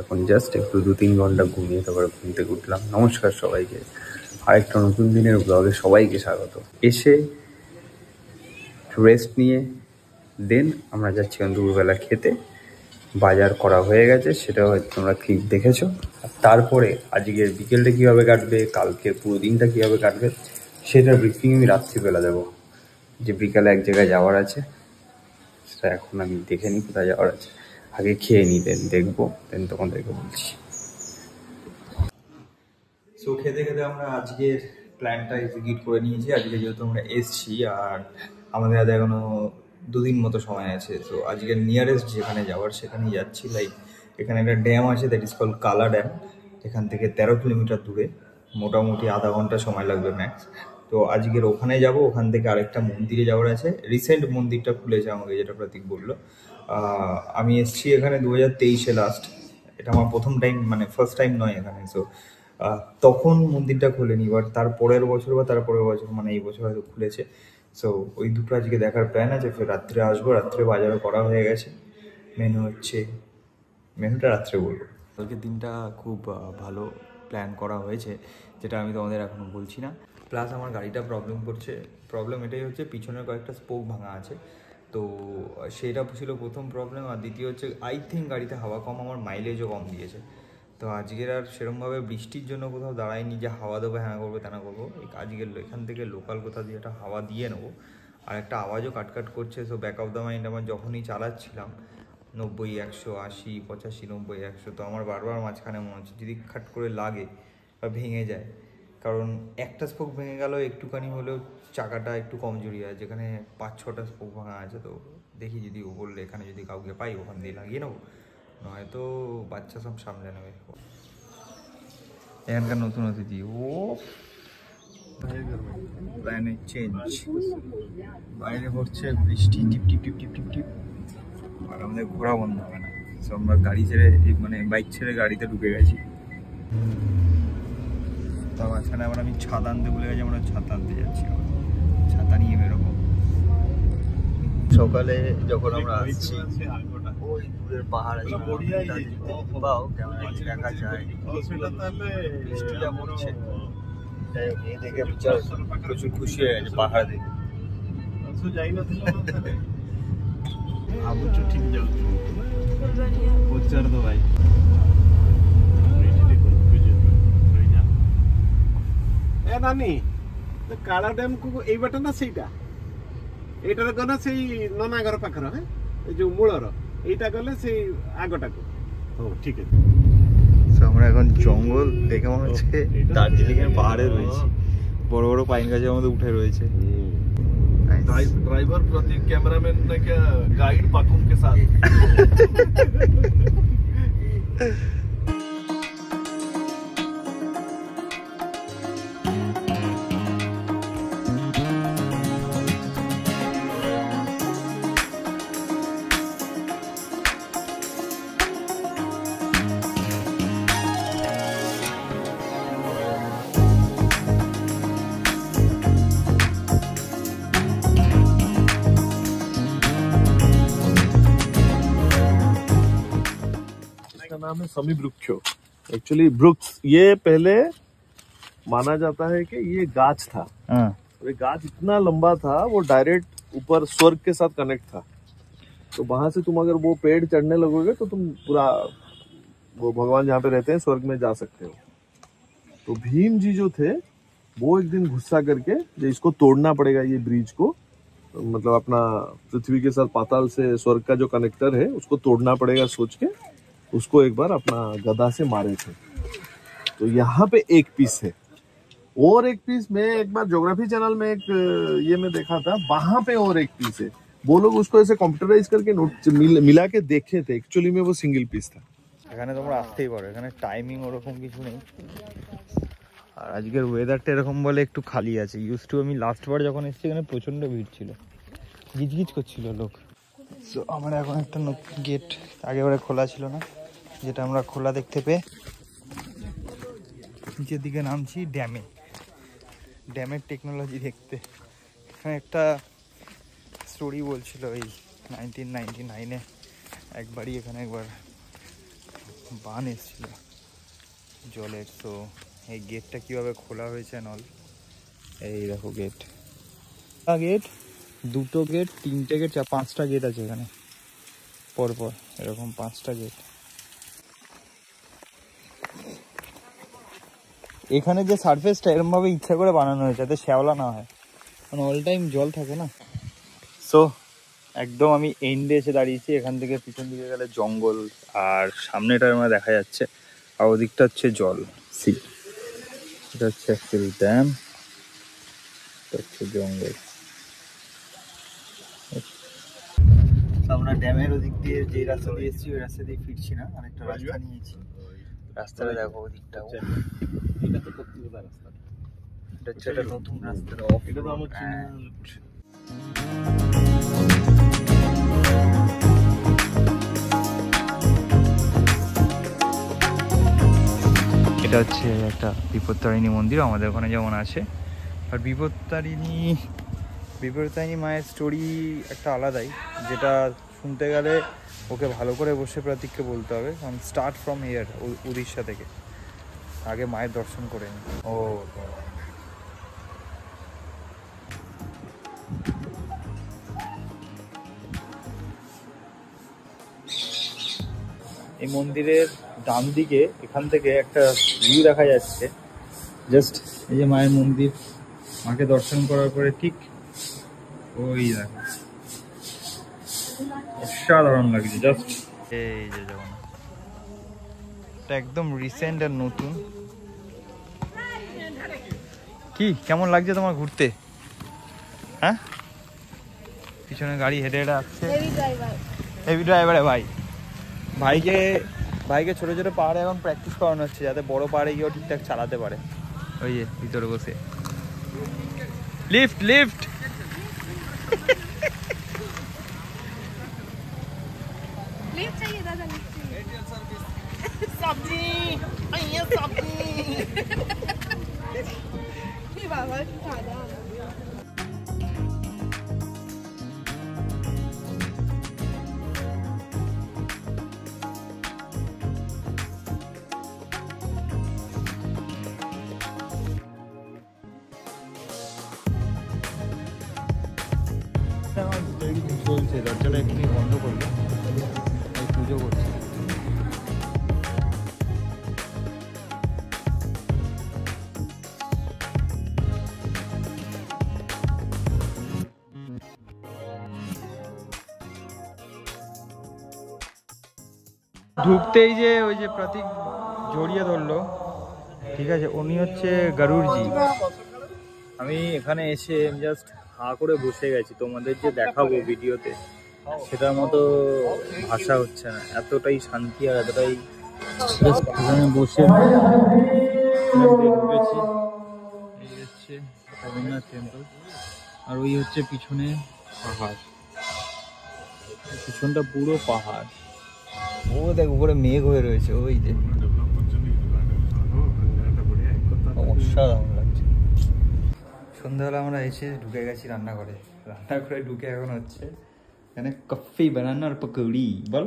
এখন জাস্ট একটু 2-3 ঘন্টা ঘুমিয়ে তারপরে ঘুম থেকে উঠলাম। নমস্কার সবাইকে, আরেকটা নতুন দিনের ব্লগে সবাইকে স্বাগত। এসে রেস্ট নিয়ে দেন আমরা যাচ্ছি দুপুরবেলা খেতে। বাজার করা হয়ে গেছে, সেটা হয়তো তোমরা ক্লিপ দেখেছো। তারপরে আজকের বিকেলটা কীভাবে কাটবে, কালকে পুরো দিনটা কীভাবে কাটবে, সেটার ব্রিফিং আমি রাত্রিবেলা দেবো। যে বিকালে এক জায়গায় যাওয়ার আছে, সেটা এখন আমি দেখে নিই কোথায় যাওয়ার আছে। আগে খেয়ে নিই, দেন দেখবো, দেন তোমাদেরকে বলছি। সো খেতে খেতে আমরা আজকের প্ল্যানটা এক্সিকিউট করে নিয়েছি। আজকে যেহেতু আমরা এসছি আর আমাদের হাতে এখনো 2 দিন মতো সময় আছে, তো আজকের নিয়ারেস্ট যেখানে যাওয়ার সেখানেই যাচ্ছি। লাইক এখানে একটা ড্যাম আছে, দ্যাট ইজ কল কালা ড্যাম। এখান থেকে 13 কিলোমিটার দূরে, মোটামুটি আধা ঘন্টা সময় লাগবে ম্যাক্স। তো আজকের ওখানে যাব। ওখান থেকে আরেকটা মন্দিরে যাওয়ার আছে। রিসেন্ট মন্দিরটা খুলেছে আমাকে, যেটা প্রতীক বললো। আমি এসছি এখানে 2023-এ লাস্ট। এটা আমার প্রথম টাইম, মানে ফার্স্ট টাইম নয় এখানে। সো তখন মন্দিরটা খোলেনি, বাট তার পরের বছর বা তারপরের বছর, মানে এই বছর হয়তো খুলেছে। সো ওই দুটো আজকে দেখার প্ল্যান আছে। ফের রাত্রে আসবো, রাত্রে বাজারও করা হয়ে গেছে। মেনুটা রাত্রে বলবো। কালকের দিনটা খুব ভালো প্ল্যান করা হয়েছে, যেটা আমি তোমাদের এখনও বলছি না। প্লাস আমার গাড়িটা প্রবলেম এটাই হচ্ছে, পিছনের কয়েকটা স্পোক ভাঙা আছে। তো সেটা ছিল প্রথম প্রবলেম। আর দ্বিতীয় হচ্ছে আই থিঙ্ক গাড়িতে হাওয়া কম, আমার মাইলেজও কম দিয়েছে। তো আজকের আর সেরকমভাবে বৃষ্টির জন্য কোথাও দাঁড়ায়নি যে হাওয়া দেবো, হ্যাঁ করবো তেনা করবো। আজকের এখান থেকে লোকাল কোথাও দিয়ে একটা হাওয়া দিয়ে নেবো। আর একটা আওয়াজও কাটকাট করছে। So back of the mind আমার যখনই চালাচ্ছিলাম 90, 100, 80, 85, 90, 100, তো আমার বারবার মাঝখানে মনে হচ্ছে যদি খাট করে লাগে বা ভেঙে যায়। কারণ একটা স্পোক ভেঙে গেল, একটুখানি হলেও চাকাটা একটু কমজোরি আছে, যেখানে 5-6টা স্পোক ভাঙা আছে। তো দেখি যদি ও বললে এখানে যদি কাউকে পাই ওখান দিয়ে লাগিয়ে নেবো, নয়তো বাচ্চা সব সামলে নেবে। এখানকার নতুন অতিথি ও প্ল্যানে চেঞ্জ। বাইরে পড়ছে বৃষ্টি, টিপ টিপ টিপ টিপ টিপ টিপ, আর আমাদের ঘোরা বন্ধ হবে না। সো আমরা গাড়ি ছেড়ে, মানে বাইক ছেড়ে গাড়িতে ঢুকে গেছি। তো মাঝখানে আবার আমি ছাতা আনতে ভুলে গেছি, আমরা ছাতা আনতে যাচ্ছি। ছাতা নিয়ে বেরোবো। সকালে যখন আমরা আসছি, ওই দূরের পাহাড় আছে, দেখা যায় বৃষ্টিটা পড়ছে। এই দেখে প্রচুর খুশি হয়ে গেছে পাহাড় দেখে। ঠিক যাচ্ছে পচার তো ভাই। এ নানি, কালা ড্যাম কু এই বাটা না সেইটা? এইটার গলে সেই ননাগর পাখর, হ্যাঁ, এই যে মূলর এইটা গলে সেই আগটাকু। ও ঠিক আছে। আমরা এখন জঙ্গল দেখে মনে হচ্ছে দার্জিলিং এর পাহাড়ে রয়েছে। বড় বড় পাইন গাছের মধ্যে উঠে রয়েছে। ड्राइवर प्रतीक, कैमरामैन ने क्या गाइड पाकुम के साथ। नाम है समी वृक्षो। एक्चुअली वृक्ष ये पहले माना जाता है कि ये गाछ था। ये गाछ इतना लंबा था, वो डायरेक्ट ऊपर स्वर्ग के साथ कनेक्ट था। तो वहां से तुम अगर वो पेड़ चढ़ने लगोगे तो तुम पूरा वो भगवान जहाँ पे रहते हैं स्वर्ग में जा सकते हो। तो भीम जी जो थे वो एक दिन गुस्सा करके जो इसको तोड़ना पड़ेगा, ये ब्रिज को, मतलब अपना पृथ्वी के साथ पाताल से स्वर्ग का जो कनेक्टर है उसको तोड़ना पड़ेगा सोच के उसको एक बार अपना गदा से मारे थे। तो यहाँ पे एक पीस है, और एक पीस मैं एक बार ज्योग्राफी चैनल में एक ये में देखा था, वहां पे और एक पीस है। वो लोग उसको ऐसे कंप्यूटराइज करके नोट मिला के देखे थे, एक्चुअली में वो सिंगल पीस था। এখানে তোমরা আসতেই পারো, এখানে টাইমিং ওরকম কিছু নেই। আর আজকের ওয়েদারটা এরকম বলে একটু খালি আছে। ইউজ টু আমি লাস্টবার যখন এসেছি এখানে প্রচণ্ড ভিড় ছিল, গিজগিজ করছিল লোক। সো আমরা এখন একটা গেট আগেবারে খোলা ছিল না, যেটা আমরা খোলা দেখতে পেয়ে নিচের দিকে নামছি ড্যামের টেকনোলজি দেখতে। এখানে একটা স্টোরি বলছিল, এই 1999-এ একবারই এখানে একবার বান এসেছিল জলের, তো এই গেটটা কিভাবে খোলা হয়েছে নল, এই দেখো গেট, গেট দুটো গেট, তিনটে গেট, পাঁচটা গেট আছে এখানে পরপর, এরকম 5টা গেট। এখানে যে সারফেসটা এরকম ভাবে ইচ্ছা করে বানানো হয়েছে যাতে শ্যাওলা না হয়, কারণ অল টাইম জল থাকে না। সো একদম আমি এন্ডে এসে দাঁড়িয়েছি, এখান থেকে পিছন দিকে গেলে জঙ্গল, আর সামনেটার আমার দেখা যাচ্ছে, আর ওদিকটা হচ্ছে জল, সি এটা হচ্ছে অ্যাকচুয়ালি ড্যাম, এটা হচ্ছে জঙ্গল। আমরা ড্যামের ওদিক দিয়ে যে রাস্তা দিয়ে এসেছি ওই রাস্তা দিয়ে ফিরছি না, আরেকটা রাস্তা নিয়েছি। রাস্তাটা দেখো ওদিকটা, এটা তো কলকাতা রাস্তা, এটা হচ্ছে একটা নতুন রাস্তা, এটা তো আমার এটা হচ্ছে একটা বিপত্তারিণী মন্দির আমাদের ওখানে যেমন আছে, আর বিপত্তারিণী মায়ের স্টোরি একটা আলাদাই, যেটা শুনতে গেলে ওকে ভালো করে বসে প্রতীককে বলতে হবে, কারণ স্টার্ট ফ্রম হিয়ার, উড়িষ্যা থেকে, আগে মায়ের দর্শন করে নি। ও এই মন্দিরের ডান দিকে এখান থেকে একটা ভিউ দেখা যাচ্ছে, জাস্ট এই যে মায়ের মন্দির, মাকে দর্শন করার পরে ঠিক ওই দেখো, অসাধারণ লাগছে জাস্ট। এই যে জগন্নাথ, এটা একদম রিসেন্ট আর নতুন। কি কেমন লাগছে তোমার ঘুরতে? হ্যাঁ, পিছনে গাড়ি হেঁটে হেঁটে আসছে, হেভি ড্রাইভারে ভাই, ভাইকে ছোট ছোট পাহাড়ে এখন প্র্যাকটিস করানো হচ্ছে যাতে বড় পাহাড়ে গিয়েও ঠিকঠাক চালাতে পারে। ওই যে ভিতরে বসে লিফট লিফট चाहिए दादा, सब्जी बाबा खाना। চলছে, দরজাটা একটু বন্ধ করলো, পুজো করছে। ঢুকতেই যে ওই যে প্রতীক জড়িয়ে ধরলো, ঠিক আছে, উনি হচ্ছে গরুড়জি। আমি এখানে এসে জাস্ট হা করে বসে গেছি, তোমাদের যে দেখাবো ভিডিওতে সেটার মতো ভাষা হচ্ছে না, এতটাই শান্তি আর এতটাই জাস্ট এখানে বসে ঢুকেছি। এই হচ্ছে জগন্নাথ টেম্পল, আর ওই হচ্ছে পিছনে পাহাড়, পিছনটা পুরো পাহাড়। ও দেখ উপরে মেঘ হয়ে রয়েছে, ওই যে অসাধারণ লাগছে। সন্ধ্যাবেলা আমরা এসে ঢুকে গেছি রান্নাঘরে, ঢুকে এখন হচ্ছে এখানে কফি বানানো আর পকৌড়ি, বল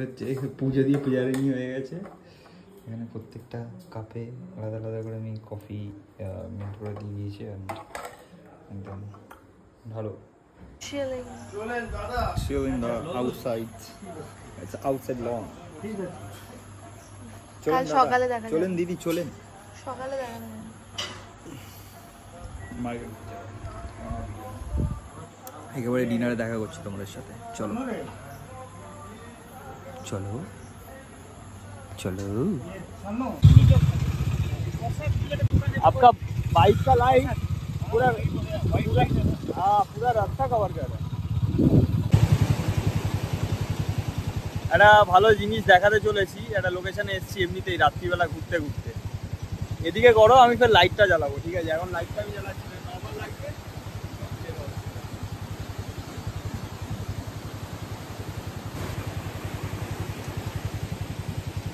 হচ্ছে পুজো দিয়ে পূজারিনী হয়ে গেছে। এখানে প্রত্যেকটা কাপে আলাদা আলাদা করে আমি কফি মেল্ট করে দিয়ে দিয়েছি, একদম ভালো। Chilling the outside. It's outside lawn. কাল সকালে দেখা যাবে। চলেন দিদি, চলেন সকালে দেখা যাবে। একেবারে ডিনারে দেখা করছি তোমাদের সাথে, চলো চলো চলো। आपका बाइक का लाइट पूरा पूरा रास्ता कवर कर रहा है। একটা ভালো জিনিস দেখাতে চলেছি, একটা লোকেশনে এসেছি এমনিতেই রাত্রিবেলা ঘুরতে ঘুরতে। এদিকে করো, আমি ফের লাইটটা জ্বালাবো, ঠিক আছে? এখন লাইটটা আমি জ্বালাচ্ছি, নর্মাল লাইটে।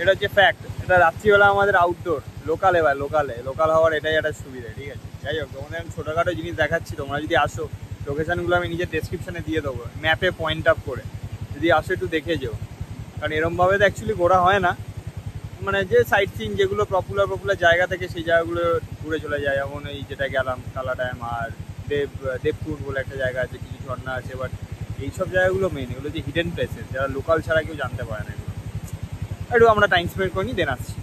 এটা হচ্ছে ফ্যাক্ট, এটা রাত্রিবেলা আমাদের আউটডোর, লোকালে ভাই, লোকাল হওয়ার এটাই একটা সুবিধা, ঠিক আছে? যাই হোক, তোমাদের আমি ছোটোখাটো জিনিস দেখাচ্ছি, তোমরা যদি আসো লোকেশনগুলো আমি নিজের ডেসক্রিপশনে দিয়ে দেবো, ম্যাপে পয়েন্ট আপ করে, যদি আসো একটু দেখে যেও। কারণ এরমভাবে তো অ্যাকচুয়ালি ঘোরা হয় না, মানে যে সাইট সিন যেগুলো পপুলার জায়গা থেকে সেই জায়গাগুলো ঘুরে চলে যায়। যেমন এই যেটা গেলাম কালা ড্যাম, আর দেবকুণ্ড বলে একটা জায়গা আছে, কিছু ঝর্ণা আছে, বাট এইসব জায়গাগুলো মেন, এগুলো যে হিডেন প্লেসেস, যারা লোকাল ছাড়া কেউ জানতে পারে না এগুলো। একটু আমরা টাইম স্পেন্ড করিনি, দেন আসছি।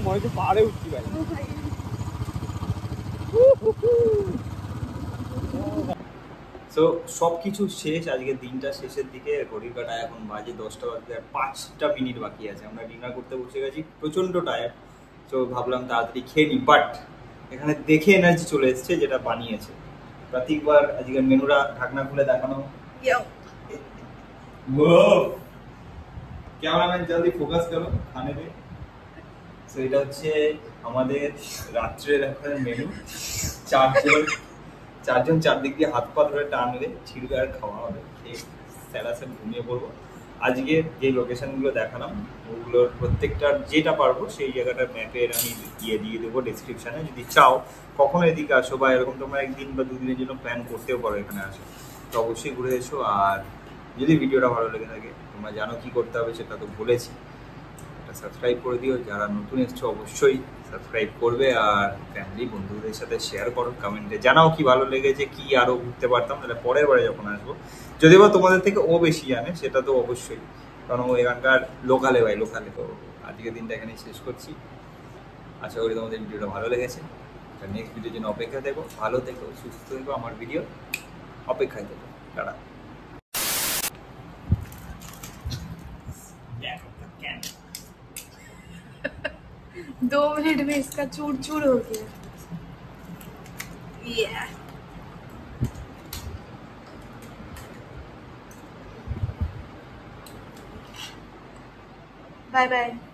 মনে হচ্ছে পাহাড়ে উঠছি ভাই। সো সব কিছু শেষ, আজকের দিনটা শেষের দিকে, ঘড়ির কাটায় এখন বাজে 10টা বাজতে আর 5টা মিনিট বাকি আছে। আমরা ডিনার করতে বসে গেছি, প্রচণ্ড টায়ার্ড, তো ভাবলাম তাড়াতাড়ি খেয়ে নিই। বাট এখানে দেখে এনার্জি চলে এসছে যেটা বানিয়েছে প্রতীকবার। আজকের মেনুরা ঢাকনা খুলে দেখানো। ক্যামেরাম্যান জলদি ফোকাস করো খানে पे। সো এটা হচ্ছে আমাদের রাত্রের এখন মেনু। চারজন চারদিক দিয়ে হাত পা ধরে টানবে, ছিড়বে আর খাওয়া হবে, খেয়ে স্যালাসেল ঘুমিয়ে পড়বো। আজকে যে লোকেশনগুলো দেখালাম ওগুলোর প্রত্যেকটার যেটা পারবো সেই জায়গাটার ম্যাপের আমি দিয়ে দেবো ডিসক্রিপশানে। যদি চাও কখনো এদিকে আসো, বা এরকম তোমরা একদিন বা দুদিনের জন্য প্ল্যান করতেও পারো এখানে আসো, তো অবশ্যই ঘুরে এসো। আর যদি ভিডিওটা ভালো লেগে থাকে, তোমরা জানো কি করতে হবে, সেটা তো বলেছি। সাবস্ক্রাইব করে দিও, যারা নতুন এসছো অবশ্যই সাবস্ক্রাইব করবে, আর ফ্যামিলি বন্ধুদের সাথে শেয়ার করো, কমেন্টে জানাও কি ভালো লেগেছে, কি আরও ঘুরতে পারতাম, তাহলে পরের বারে যখন আসবো, যদিও বা তোমাদের থেকে ও বেশি জানে সেটা তো অবশ্যই, কারণ ও এখানকার লোকালে। তো আজকের দিনটা এখানে শেষ করছি। আশা করি তোমাদের ভিডিওটা ভালো লেগেছে। নেক্সট ভিডিওর জন্য অপেক্ষা থেকো, ভালো থেকো, সুস্থ থেকো, আমার ভিডিও অপেক্ষায় থেকো। টাটা। 2 मिनट में इसका चूर चूर हो गया। Bye bye.